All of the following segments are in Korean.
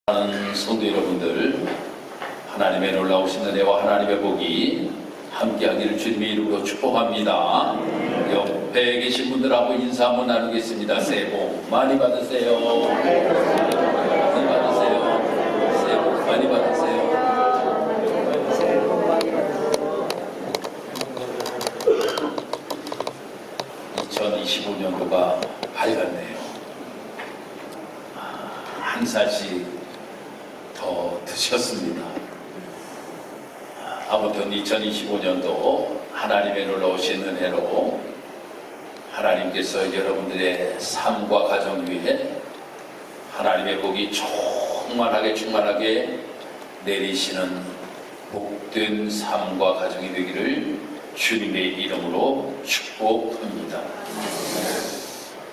하는 성도 여러분들, 하나님의 놀라우신 은혜와 하나님의 복이 함께하기를 주님의 이름으로 축복합니다. 옆에 계신 분들하고 인사 한번 나누겠습니다. 새해 복 많이 받으세요. 많이 받으세요. 새해 복 많이 받으세요. 2025년도가 밝았네요. 한 살씩 더 드셨습니다. 아무튼 2025년도 하나님의 놀라우신 은혜로 하나님께서 여러분들의 삶과 가정 위에 하나님의 복이 충만하게 내리시는 복된 삶과 가정이 되기를 주님의 이름으로 축복합니다.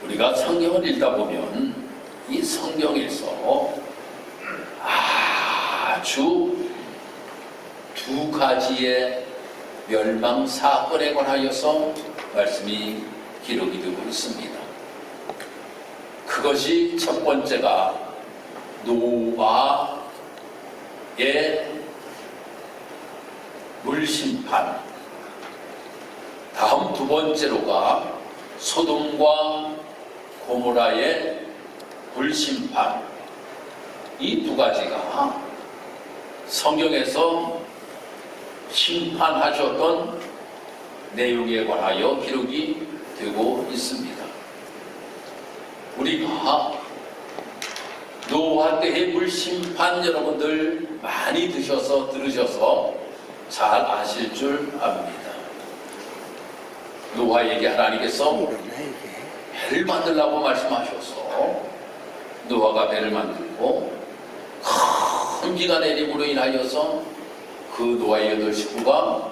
우리가 성경을 읽다 보면 이 성경에서 아주 두 가지의 멸망 사건에 관하여서 말씀이 기록이 되고 있습니다. 그것이 첫 번째가 노아의 물심판, 다음 두 번째로가 소돔과 고모라의 불심판. 이 두 가지가 성경에서 심판하셨던 내용에 관하여 기록이 되고 있습니다. 우리가 노아 때의 물심판 여러분들 많이 들으셔서 잘 아실 줄 압니다. 노아에게 하나님께서 배를 만들라고 말씀하셔서 노아가 배를 만들고 큰 비가 내림으로 인하여서 그 노아의 8 식구가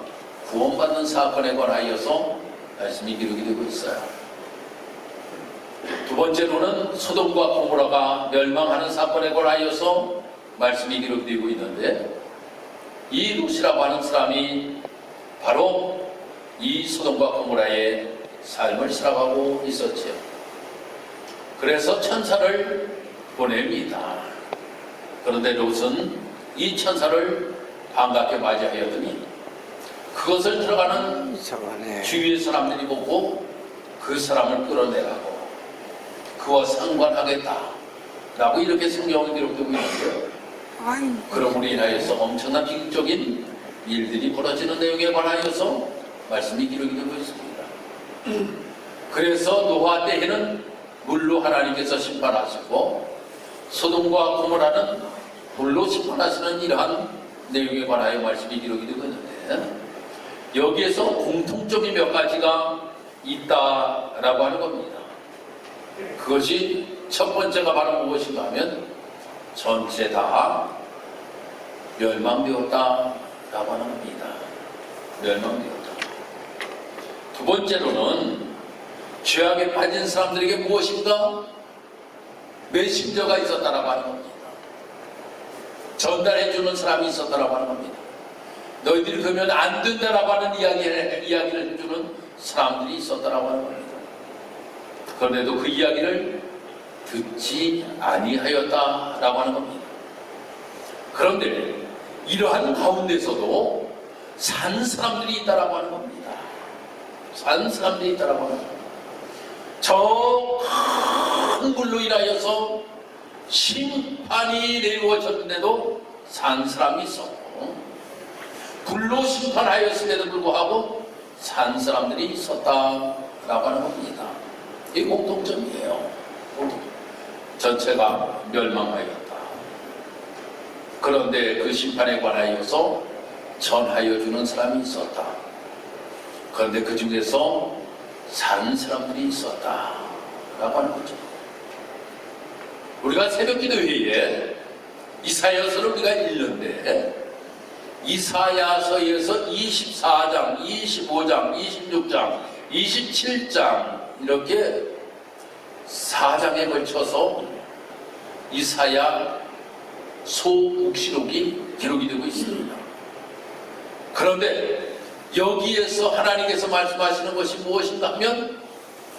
구원받는 사건에 관하여서 말씀이 기록이 되고 있어요. 두 번째로는 소돔과 고모라가 멸망하는 사건에 관하여서 말씀이 기록되고 있는데, 이 롯이라고 하는 사람이 바로 이 소돔과 고모라의 삶을 살아가고 있었죠. 그래서 천사를 보냅니다. 그런데 롯은 이 천사를 반갑게 맞이하였더니 그것을 들어가는 주위의 사람들이 보고 그 사람을 끌어내라고, 그와 상관하겠다 라고 이렇게 성경에 기록되고 있는데요. 그럼으로 인하여서 엄청난 비극적인 일들이 벌어지는 내용에 관하여서 말씀이 기록이 되고 있습니다. 그래서 노아 때에는 물로 하나님께서 심판하시고 소돔과 고모라는 불로 심판하시는 이러한 내용에 관하여 말씀이 기록이 되고 있는데, 여기에서 공통점이 몇 가지가 있다라고 하는 겁니다. 그것이 첫 번째가 바로 무엇인가 하면 전체 다 멸망되었다라고 하는 겁니다. 멸망되었다. 두 번째로는 죄악에 빠진 사람들에게 무엇인가 메신저가 있었다라고 하는 겁니다. 전달해주는 사람이 있었다라고 하는 겁니다. 너희들이 그러면 안 된다라고 하는 이야기를 해주는 사람들이 있었다라고 하는 겁니다. 그런데도 그 이야기를 듣지 아니하였다라고 하는 겁니다. 그런데 이러한 가운데서도 산 사람들이 있다라고 하는 겁니다. 산 사람들이 있다라고 하는 겁니다. 저 큰 불로 인하여서 심판이 내려졌는데도 산 사람이 있었고, 불로 심판하였음에도 불구하고 산 사람들이 있었다라고 하는 겁니다. 이 공통점이에요. 전체가 멸망하였다. 그런데 그 심판에 관하여서 전하여 주는 사람이 있었다. 그런데 그 중에서 산 사람들이 있었다라고 하는 거죠. 우리가 새벽기도회에 이사야서를 우리가 읽는데, 이사야서에서 24장, 25장, 26장, 27장 이렇게 4장에 걸쳐서 이사야 소묵시록이 기록이 되고 있습니다. 그런데 여기에서 하나님께서 말씀하시는 것이 무엇인가 하면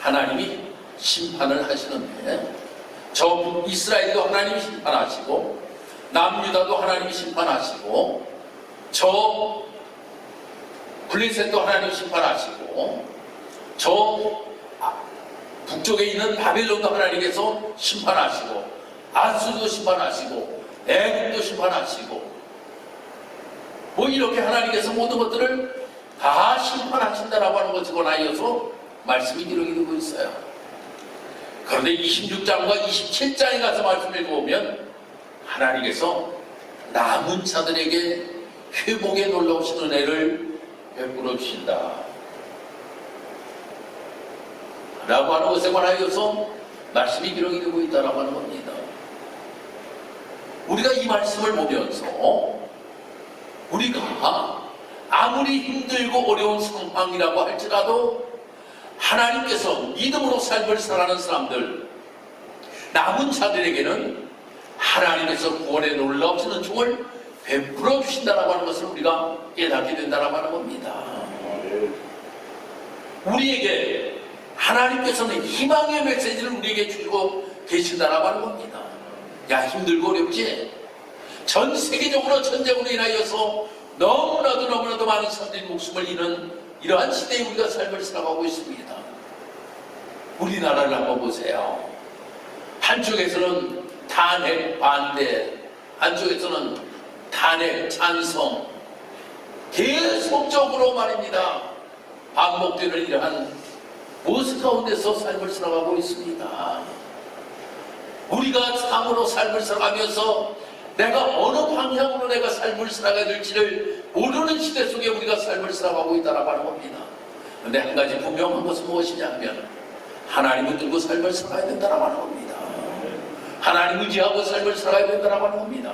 하나님이 심판을 하시는데, 저 이스라엘도 하나님이 심판하시고 남유다도 하나님이 심판하시고 저 블레셋도 하나님이 심판하시고 저 북쪽에 있는 바벨론도 하나님께서 심판하시고 아수도 심판하시고 애국도 심판하시고 뭐 이렇게 하나님께서 모든 것들을 다 심판하신다라고 하는 것을 권하여서 말씀이 기록이 되고 있어요. 그런데 26장과 27장에 가서 말씀을 읽어보면 하나님께서 남은 자들에게 회복에 놀라우신 은혜를 베풀어 주신다 라고 하는 것에 관하여서 말씀이 기록이 되고 있다라고 하는 겁니다. 우리가 이 말씀을 보면서 우리가 아무리 힘들고 어려운 상황이라고 할지라도 하나님께서 믿음으로 삶을 살아가는 사람들, 남은 자들에게는 하나님께서 구원의 놀라우신 은총을 베풀어 주신다라고 하는 것을 우리가 깨닫게 된다라고 하는 겁니다. 우리에게 하나님께서는 희망의 메시지를 우리에게 주시고 계신다라고 하는 겁니다. 야, 힘들고 어렵지? 전 세계적으로 전쟁으로 인하여서 너무나도 많은 사람들이 목숨을 잃은 이러한 시대에 우리가 삶을 살아가고 있습니다. 우리나라를 한번 보세요. 한쪽에서는 탄핵 반대, 한쪽에서는 탄핵 찬성, 계속적으로 말입니다. 반복되는 이러한 모습 가운데서 삶을 살아가고 있습니다. 우리가 참으로 삶을 살아가면서 내가 어느 방향으로 내가 삶을 살아가야 될지를 모르는 시대 속에 우리가 삶을 살아가고 있다라고 하는 겁니다. 그런데 한 가지 분명한 것은 무엇이냐면 하나님을 들고 삶을 살아야 된다라고 하는 겁니다. 하나님을 의지하고 삶을 살아야 된다라고 하는 겁니다.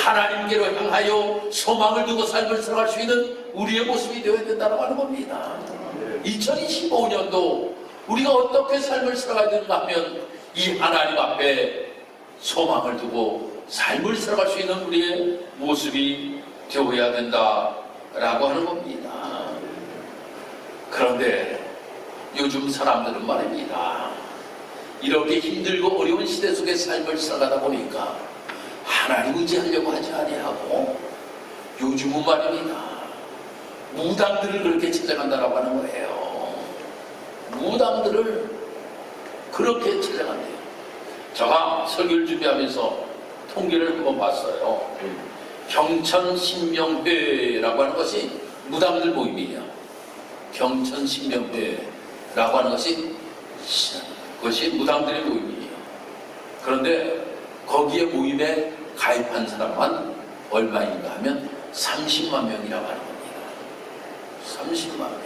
하나님께로 향하여 소망을 두고 삶을 살아갈 수 있는 우리의 모습이 되어야 된다라고 하는 겁니다. 2025년도 우리가 어떻게 삶을 살아가야 되는가 하면 이 하나님 앞에 소망을 두고 삶을 살아갈 수 있는 우리의 모습이 되어야 된다라고 하는 겁니다. 그런데 요즘 사람들은 말입니다. 이렇게 힘들고 어려운 시대 속에 삶을 살아가다 보니까 하나님 의지하려고 하지 아니하고 요즘은 말입니다. 무당들을 그렇게 찾아간다라고 하는 거예요. 무당들을 그렇게 찾아간대요. 제가 설교를 준비하면서 통계를 한번 봤어요. 경천신명회라고 하는 것이 무당들 모임이에요. 경천신명회라고 하는 것이 무당들의 모임이에요. 그런데 거기에 모임에 가입한 사람만 얼마인가 하면 30만 명이라고 하는 겁니다. 30만 명.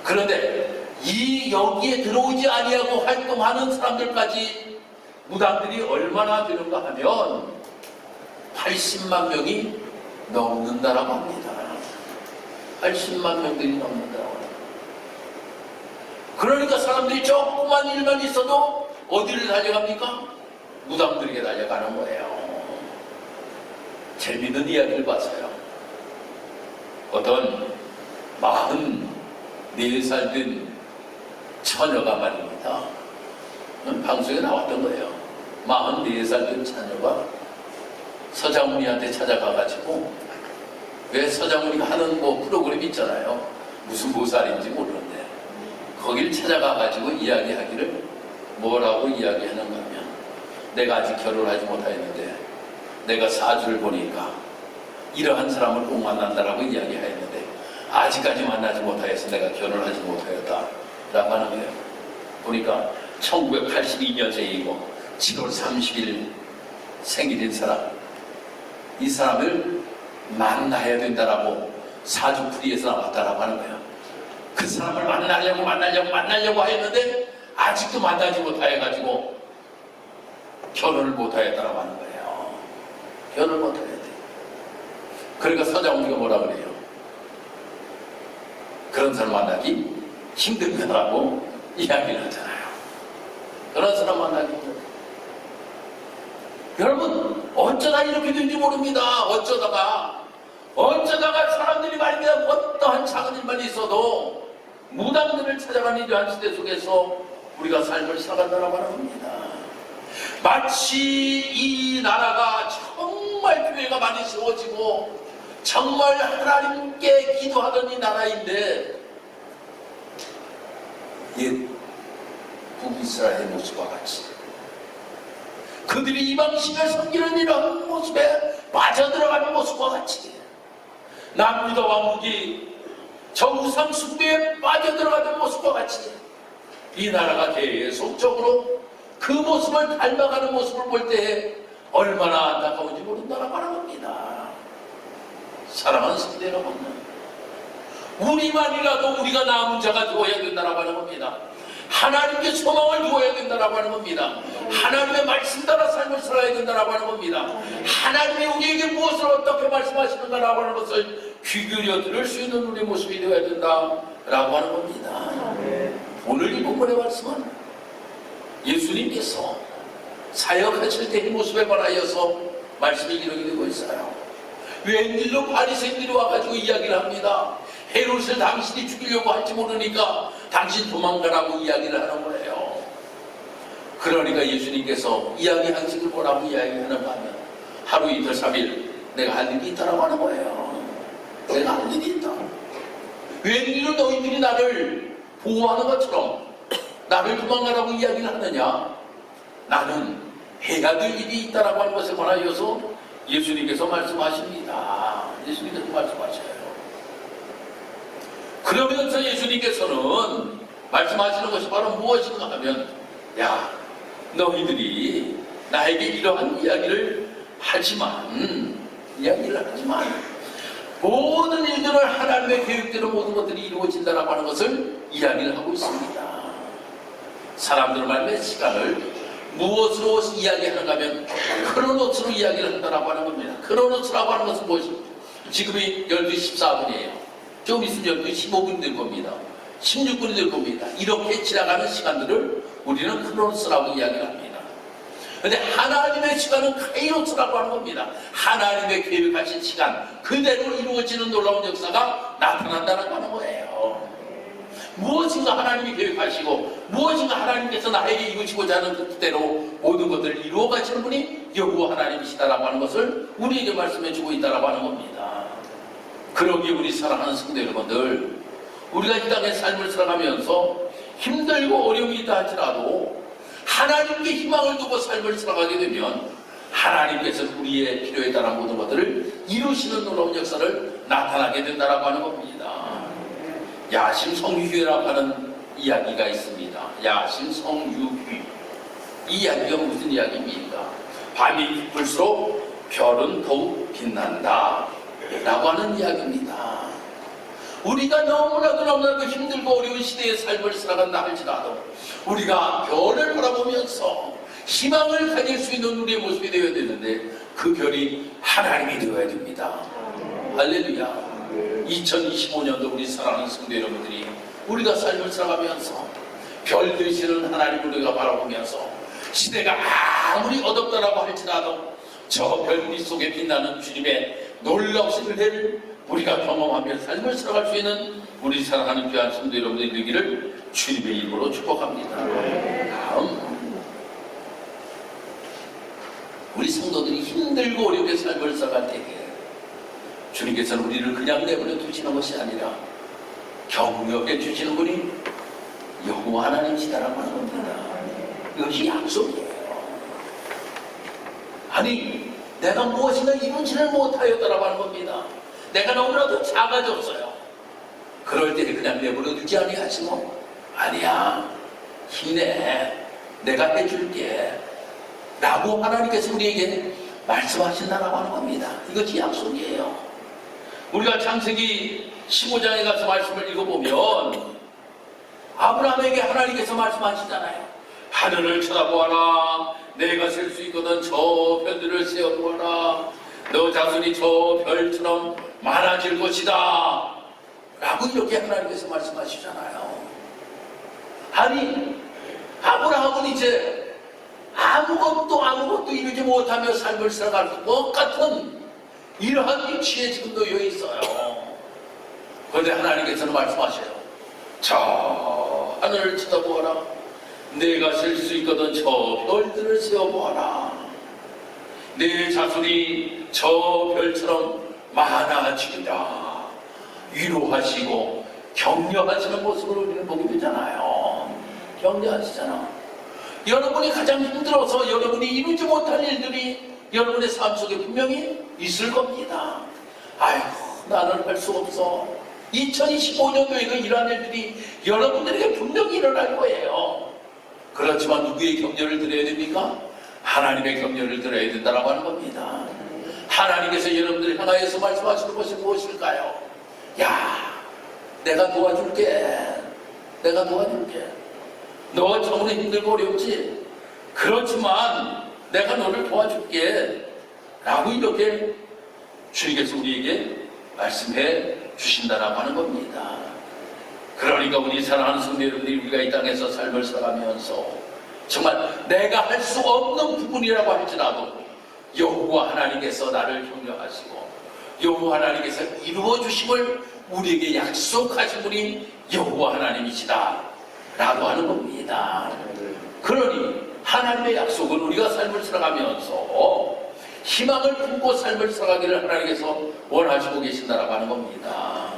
그런데 여기에 들어오지 아니하고 활동하는 사람들까지 무당들이 얼마나 되는가 하면 80만 명이 넘는다라고 합니다. 80만 명들이 넘는다라고 합니다. 그러니까 사람들이 조그만 일만 있어도 어디를 달려갑니까? 무당들에게 달려가는 거예요. 재밌는 이야기를 봤어요. 어떤 44살 된 처녀가 말입니다. 방송에 나왔던 거예요. 44살 된 처녀가 서장훈이한테 찾아가가지고, 왜 서장훈이가 하는 뭐 프로그램 있잖아요. 무슨 보살인지 모르는데 거길 찾아가가지고 이야기하기를 뭐라고 이야기하는가 하면, 내가 아직 결혼하지 못하였는데 내가 사주를 보니까 이러한 사람을 꼭 만난다라고 이야기하였는데 아직까지 만나지 못하여서 내가 결혼하지 못하였다 라고 하는 거예요. 보니까 1982년생이고 7월 30일 생일인 사람, 이 사람을 만나야 된다라고 사주풀이에서 나왔다라고 하는 거예요. 그 사람을 만나려고 했는데 아직도 만나지 못하여가지고 결혼을 못하였다라고 하는 거예요. 결혼을 못하였대. 그러니까 서장훈이가 뭐라 그래요? 그런 사람 만나기 힘들다라고 이야기를 하잖아요. 그런 사람 만나기 힘들다. 여러분, 어쩌다 이렇게 된지 모릅니다. 어쩌다가 사람들이 말입니다. 어떠한 작은 일만 있어도 무당들을 찾아가는 이러한 시대 속에서 우리가 삶을 살아간다고 하는 겁니다. 마치 이 이 나라가 정말 교회가 많이 세워지고 정말 하나님께 기도하던 이 나라인데 옛 북이스라엘 모습과 같이 그들이 이방신을 섬기는 이런 모습에 빠져들어가는 모습과 같이 남유다 왕국이 저 우상 숭배에 빠져들어가는 모습과 같이 이 나라가 계속적으로 그 모습을 닮아가는 모습을 볼 때 얼마나 안타까운지 모른다라고 하는 겁니다. 사랑하는 성도 여러분, 우리만이라도 우리가 남은 자가 되어야 된다라고 하는 겁니다. 하나님께 소망을 두어야 된다라고 하는 겁니다. 하나님의 말씀 따라 삶을 살아야 된다라고 하는 겁니다. 하나님이 우리에게 무엇을 어떻게 말씀하시는가라고 하는 것을 귀 기울여 들을 수 있는 우리의 모습이 되어야 된다라고 하는 겁니다. 오늘 이 본문의 말씀은 예수님께서 사역하실 때 이 모습에 관하여서 말씀이 기록이 되고 있어요. 웬일로 바리새인들이 와가지고 이야기를 합니다. 헤롯을 당신이 죽이려고 할지 모르니까 당신 도망가라고 이야기를 하는 거예요. 그러니까 예수님께서 이야기 한식을 뭐라고 이야기하는가 하면 하루 이틀 3일 내가 할 일이 있다라고 하는 거예요. 내가 할 일이 있다. 웬일로 너희들이 나를 보호하는 것처럼 나를 도망가라고 이야기를 하느냐. 나는 해야 될 일이 있다라고 하는 것에 관하여서 예수님께서 말씀하십니다. 예수님께서 말씀하셔요. 그러면서 예수님께서는 말씀하시는 것이 바로 무엇인가 하면 야, 너희들이 나에게 이러한 이야기를 하지만 모든 일들을 하나님의 계획대로 모든 것들이 이루어진다라고 하는 것을 이야기를 하고 있습니다. 사람들 말의 시간을 무엇으로 이야기하는가 하면 크로노스로 이야기를 한다라고 하는 겁니다. 크로노스라고 하는 것은 무엇입니까? 지금이 12시 14분이에요. 좀 있으면 12시 15분이 될 겁니다. 16분이 될 겁니다. 이렇게 지나가는 시간들을 우리는 크로노스라고 이야기를 합니다. 그런데 하나님의 시간은 카이로스라고 하는 겁니다. 하나님의 계획하신 시간 그대로 이루어지는 놀라운 역사가 나타난다는 하는 거예요. 무엇인가 하나님이 계획하시고 무엇인가 하나님께서 나에게 이루시고자 하는 그대로 모든 것들을 이루어 가시는 분이 여호와 하나님이시다라고 하는 것을 우리에게 말씀해 주고 있다라고 하는 겁니다. 그러기에 우리 사랑하는 성도 여러분들, 우리가 이 땅의 삶을 살아가면서 힘들고 어려움이 있다 할지라도 하나님께 희망을 두고 삶을 살아가게 되면 하나님께서 우리의 필요에 따른 모든 것들을 이루시는 놀라운 역사를 나타나게 된다라고 하는 겁니다. 야심 성유회라고 하는 이야기가 있습니다. 야심 성유회. 이 이야기가 무슨 이야기입니까? 밤이 깊을수록 별은 더욱 빛난다 라고 하는 이야기입니다. 우리가 너무나도 힘들고 어려운 시대의 삶을 살아간다 할지라도 우리가 별을 바라보면서 희망을 가질 수 있는 우리의 모습이 되어야 되는데 그 별이 하나님이 되어야 됩니다. 할렐루야. 2025년도 우리 사랑하는 성도 여러분들이 우리가 삶을 살아가면서 별 되시는 하나님을 우리가 바라보면서 시대가 아무리 어둡다라고 할지라도 저 별빛 속에 빛나는 주님의 놀라우신 은혜를 우리가 경험하며 삶을 살아갈 수 있는 우리 사랑하는 귀한 성도 여러분들이 되기를 주님의 이름으로 축복합니다. 다음, 우리 성도들이 힘들고 어렵게 삶을 살아갈 때에 주님께서는 우리를 그냥 내버려 두시는 것이 아니라 격려해 주시는 분이 여호와 하나님이시다라고 하는 겁니다. 이것이 약속이에요. 아니, 내가 무엇인가 이루지를 못하였다라고 하는 겁니다. 내가 너무나도 작아졌어요. 그럴 때 그냥 내버려 두지 아니하시고 아니야, 힘내, 내가 해줄게 라고 하나님께서 우리에게 말씀하신다라고 하는 겁니다. 이것이 약속이에요. 우리가 창세기 15장에 가서 말씀을 읽어보면 아브라함에게 하나님께서 말씀하시잖아요. 하늘을 쳐다보아라. 내가 셀 수 있거든 저 별들을 세어보아라. 너 자손이 저 별처럼 많아질 것이다 라고 이렇게 하나님께서 말씀하시잖아요. 아니, 아브라함은 이제 아무것도 이루지 못하며 삶을 살아갈 것 같은 이러한 위치에 지금 놓여 있어요. 그런데 하나님께서는 말씀하셔요. 저 하늘을 쳐다보아라. 내가 셀 수 있거든 저 별들을 세어보아라. 내 자손이 저 별처럼 많아지리라. 위로하시고 격려하시는 모습을 우리는 보게 되잖아요. 격려하시잖아. 여러분이 가장 힘들어서 여러분이 이루지 못할 일들이 여러분의 삶 속에 분명히 있을 겁니다. 아이고, 나는 할 수 없어. 2025년도에 그 이러한 일들이 여러분들에게 분명히 일어날 거예요. 그렇지만 누구의 격려를 드려야 됩니까? 하나님의 격려를 드려야 된다고 하는 겁니다. 하나님께서 여러분들을 향하여서 말씀하시는 것이 무엇일까요? 야, 내가 도와줄게. 내가 도와줄게. 너 정말 힘들고 어렵지? 그렇지만 내가 너를 도와줄게. 라고 이렇게 주님께서 우리에게 말씀해 주신다라고 하는 겁니다. 그러니까 우리 사랑하는 성도 여러분들이 우리가 이 땅에서 삶을 살아가면서 정말 내가 할 수 없는 부분이라고 할지라도 여호와 하나님께서 나를 격려하시고 여호와 하나님께서 이루어 주심을 우리에게 약속하신 분이 여호와 하나님이시다 라고 하는 겁니다. 그러니 하나님의 약속은 우리가 삶을 살아가면서 희망을 품고 삶을 살아가기를 하나님께서 원하시고 계신다라고 하는 겁니다.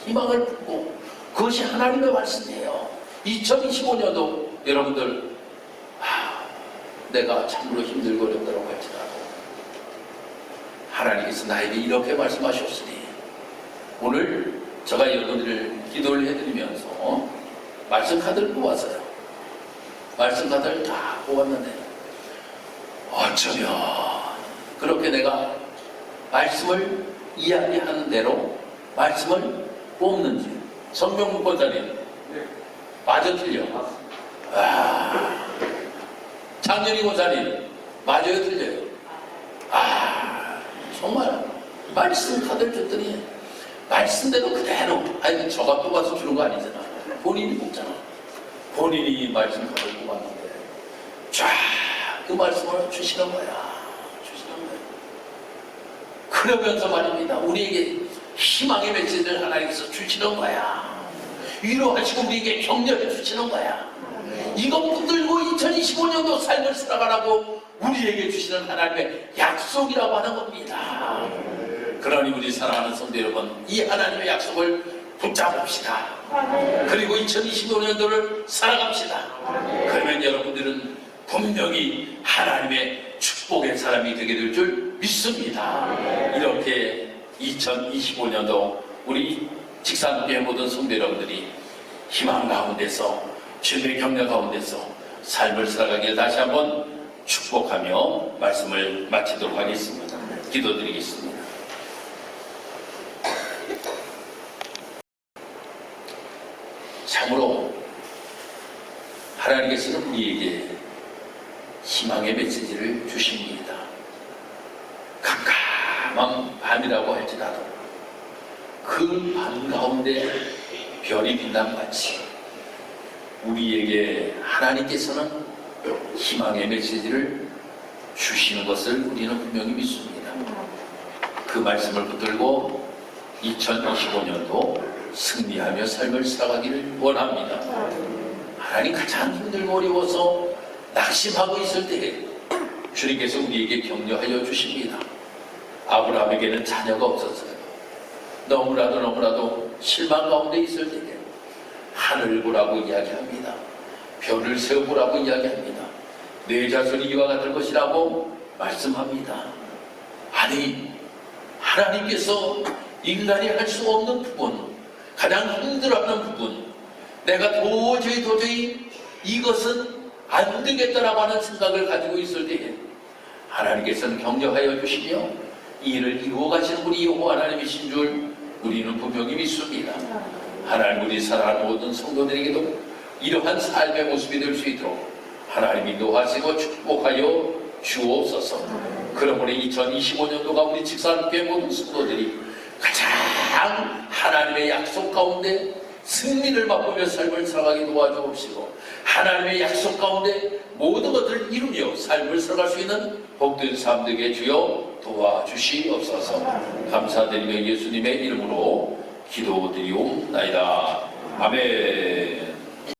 희망을 품고 그것이 하나님의 말씀이에요. 2025년도 여러분들 내가 참으로 힘들고 어렵다고 할지라도 하나님께서 나에게 이렇게 말씀하셨으니 오늘 제가 여러분들을 기도를 해드리면서 말씀 카드를 뽑았어요. 말씀 카드를 다 뽑았는데 어쩌면 그렇게 내가 말씀을 이야기하는 대로 말씀을 뽑는지 성명문 권사님 맞아 틀려? 장년희 권사님 맞아요 틀려요? 정말 말씀 카드를 줬더니 말씀대로 그대로 아니 저가 뽑아서 주는 거 아니잖아. 본인이 뽑잖아. 본인이 말씀 카드를 뽑았는데 쫙 그 말씀을 주시는 거야. 그러면서 말입니다. 우리에게 희망의 메시지를 하나님께서 주시는 거야. 위로하시고 우리에게 격려해 주시는 거야. 이것 붙들고 2025년도 삶을 살아가라고 우리에게 주시는 하나님의 약속이라고 하는 겁니다. 그러니 우리 사랑하는 성도 여러분, 이 하나님의 약속을 붙잡읍시다. 그리고 2025년도를 살아갑시다. 그러면 여러분들은 분명히 하나님의 축복의 사람이 되게 될 줄 믿습니다. 이렇게 2025년도 우리 직산교회 모든 성도 여러분들이 희망 가운데서 주님의 격려 가운데서 삶을 살아가길 다시 한번 축복하며 말씀을 마치도록 하겠습니다. 기도드리겠습니다. 참으로 하나님께서는 우리에게 희망의 메시지를 주십니다. 캄캄한 밤이라고 할지라도 그 밤 가운데 별이 빛남같이 우리에게 하나님께서는 희망의 메시지를 주시는 것을 우리는 분명히 믿습니다. 그 말씀을 붙들고 2025년도 승리하며 삶을 살아가기를 원합니다. 하나님 가장 힘들고 어려워서 낙심하고 있을 때에 주님께서 우리에게 격려하여 주십니다. 아브라함에게는 자녀가 없었어요. 너무나도 실망 가운데 있을 때에 하늘을 보라고 이야기합니다. 별을 세워보라고 이야기합니다. 내 자손이 이와 같을 것이라고 말씀합니다. 아니, 하나님께서 인간이 할 수 없는 부분, 가장 힘들어하는 부분, 내가 도저히 이것은 안 되겠다라고 하는 생각을 가지고 있을 때에 하나님께서는 격려하여 주시며 이 일을 이루어 가시는 분이 여호와 하나님이신 줄 우리는 분명히 믿습니다. 하나님, 우리 사랑하는 모든 성도들에게도 이러한 삶의 모습이 될 수 있도록 하나님이 인도하시고 축복하여 주옵소서. 그러므로 2025년도가 우리 직산교회 모든 성도들이 가장 하나님의 약속 가운데 승리를 맛보며 삶을 살아가게 도와주옵시고 하나님의 약속 가운데 모든 것들을 이루며 삶을 살아갈 수 있는 복된 삶 되게 주여 도와주시옵소서. 감사드리며 예수님의 이름으로 기도드리옵나이다. 아멘.